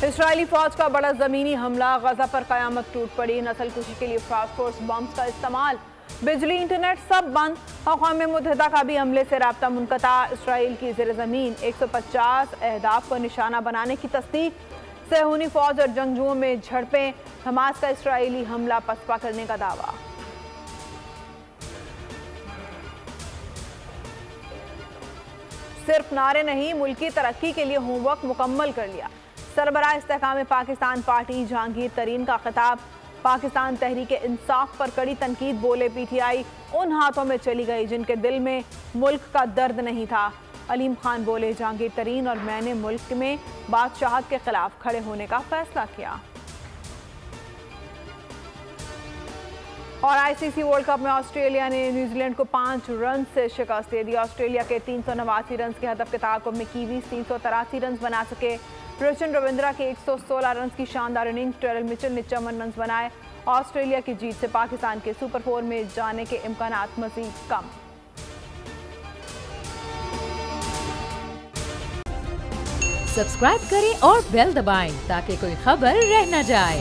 इस्राएली फौज का बड़ा जमीनी हमला, गजा पर कयामत टूट पड़ी। नस्लकुशी के लिए फास्फोर्स बम्स का इस्तेमाल, बिजली इंटरनेट सब बंद। अक़वाम मुत्तहिदा का भी हमले से राब्ता मुनक़ता। इसराइल की ज़ेर ज़मीन 150 अहदाफ को निशाना बनाने की तस्दीक। सेहूनी फौज और जंगजुओं में झड़पें, हमास का इसराइली हमला पसपा करने का दावा। सिर्फ नारे नहीं, मुल्की तरक्की के लिए होमवर्क मुकम्मल कर लिया। सरबराह इस्तेहकाम पाकिस्तान पार्टी जहांगीर तरीन का खिताब। पाकिस्तान तहरीक इंसाफ पर कड़ी तनकीद, बोले पीटीआई उन हाथों में चली गई जिनके दिल में मुल्क का दर्द नहीं था। अलीम खान बोले, जहांगीर तरीन और मैंने मुल्क में बादशाहत के खिलाफ खड़े होने का फैसला किया। और आईसीसी वर्ल्ड कप में ऑस्ट्रेलिया ने न्यूजीलैंड को 5 रन से शिकस्त दे दी। ऑस्ट्रेलिया के 389 रन के हदफ के ताक़ुब में कीवीज 383 रन बना सके। रचिन रविंद्रा के 116 रन की शानदार इनिंग्स, टेरल मिचेल ने 54 रन बनाए। ऑस्ट्रेलिया की जीत से पाकिस्तान के सुपर 4 में जाने के इम्कानात मज़ीद कम। सब्सक्राइब करें और बेल दबाएं ताकि कोई खबर रह न जाए।